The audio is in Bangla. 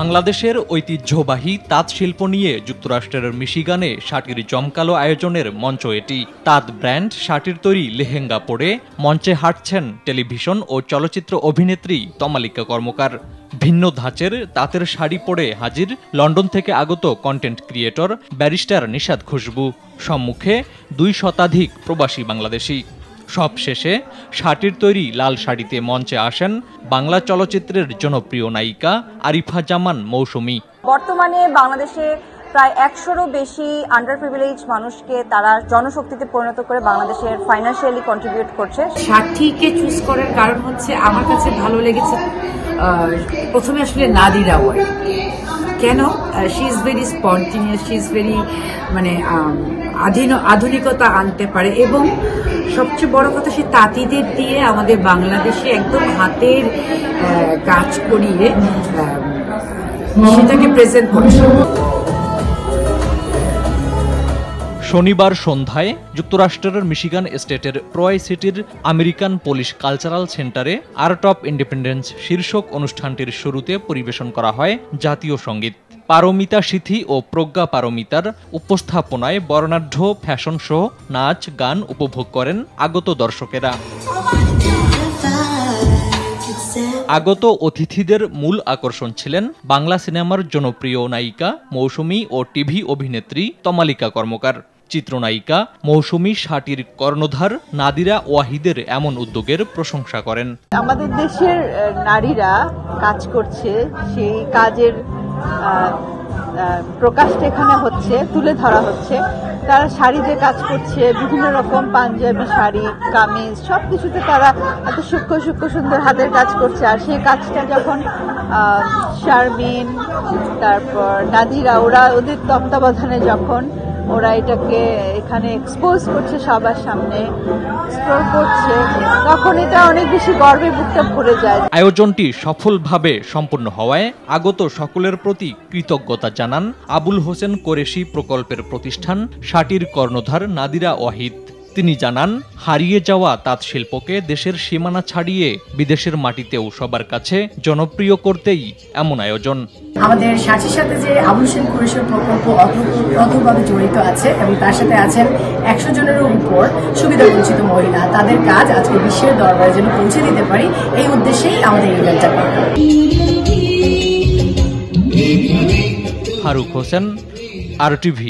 বাংলাদেশের ঐতিহ্যবাহী তাঁত শিল্প নিয়ে যুক্তরাষ্ট্রের মিশিগানে শাটির জমকালো আয়োজনের মঞ্চ এটি। তাঁত ব্র্যান্ড শাটির তৈরি লেহেঙ্গা পরে মঞ্চে হাঁটছেন টেলিভিশন ও চলচ্চিত্র অভিনেত্রী তমালিকা কর্মকার। ভিন্ন ধাঁচের তাঁতের শাড়ি পরে হাজির লন্ডন থেকে আগত কন্টেন্ট ক্রিয়েটর ব্যারিস্টার নিশাদ খুশবু। সম্মুখে ২ শতাধিক প্রবাসী বাংলাদেশি। সবশেষে শাটির তৈরি লাল শাড়িতে মঞ্চে আসেন বাংলা চলচ্চিত্রের জনপ্রিয় নায়িকা আরিফা জামান মৌসুমী। বর্তমানে বাংলাদেশে প্রায় ১০০রও বেশি আন্ডার প্রিভিলেজ মানুষকে তারা জনশক্তিতে পরিণত করে বাংলাদেশের ফাইন্যান্সিয়ালি কন্ট্রিবিউট করছে। শাটিকে চুজ করার কারণ হচ্ছে আমার কাছে ভালো লেগেছে প্রথমে আসলে নাদিরা ওয়াই। কেন? She is very spontaneous, she is very আধুনিকতা আনতে পারে এবং সবচেয়ে বড় কথা সে তাঁতিদের দিয়ে আমাদের বাংলাদেশে একদম হাতের কাজ করিয়ে সেটাকে প্রেজেন্ট করছে। শনিবার সন্ধ্যায় যুক্তরাষ্ট্রের মিশিগান স্টেটের ট্রয় সিটির আমেরিকান পুলিশ কালচারাল সেন্টারে আর্ট অফ ইন্ডিপেন্ডেন্স শীর্ষক অনুষ্ঠানটির শুরুতে পরিবেশন করা হয় জাতীয় সঙ্গীত। পারমিতা সিথি ও প্রজ্ঞা পারমিতার উপস্থাপনায় বর্ণাঢ্য ফ্যাশন শো, নাচ, গান উপভোগ করেন আগত দর্শকেরা। আগত অতিথিদের মূল আকর্ষণ ছিলেন বাংলা সিনেমার জনপ্রিয় নায়িকা মৌসুমী ও টিভি অভিনেত্রী তমালিকা কর্মকার। চিত্রনায়িকা মৌসুমী শাটির কর্ণধার নাদিরা ওয়াহিদের এমন উদ্যোগের প্রশংসা করেন। আমাদের দেশের নারীরা কাজ করছে, সেই কাজের প্রকাশটা এখানে হচ্ছে, তুলে ধরা হচ্ছে। তারা শাড়িতে কাজ করছে, বিভিন্ন রকম পাঞ্জাবি শাড়ি, কামিজ, সবকিছুতে তারা এত সূক্ষ্ম সুন্দর হাতের কাজ করছে। আর সেই কাজটা যখন শারমিন, তারপর নাদিরা, ওদের তত্ত্বাবধানে যখন ওরা এটাকে এখানে এক্সপোজ করছে, সবার সামনে এক্সপ্লোর করছে, তখন এটা অনেক বেশি গর্বে বুকটা ভরে যায়। আয়োজনটি সফলভাবে সম্পন্ন হওয়ায় আগত সকলের প্রতি কৃতজ্ঞতা জানান আবুল হোসেন কোরেশি প্রকল্পের প্রতিষ্ঠান শাটির কর্ণধার নাদিরা ওয়াহিদ। তিনি জানান, হারিয়ে যাওয়া তাঁত শিল্পকে দেশের সীমানা ছাড়িয়ে বিদেশের মাটিতেও সবার কাছে জনপ্রিয় করতেই এমন আয়োজন। আমাদের শাটির সাথে যে আবুল হোসেন কোরেশি প্রকল্প অতভাবে জড়িত আছে এবং তার সাথে আছেন ১০০ জনেরও উপর সুবিধা বঞ্চিত মহিলা। তাদের কাজ আজকে বিশ্বের দরবারে যেন পৌঁছে দিতে পারি, এই উদ্দেশ্যেই আমাদের ইভেন্টটা করা। ফারুক হোসেন, RTV।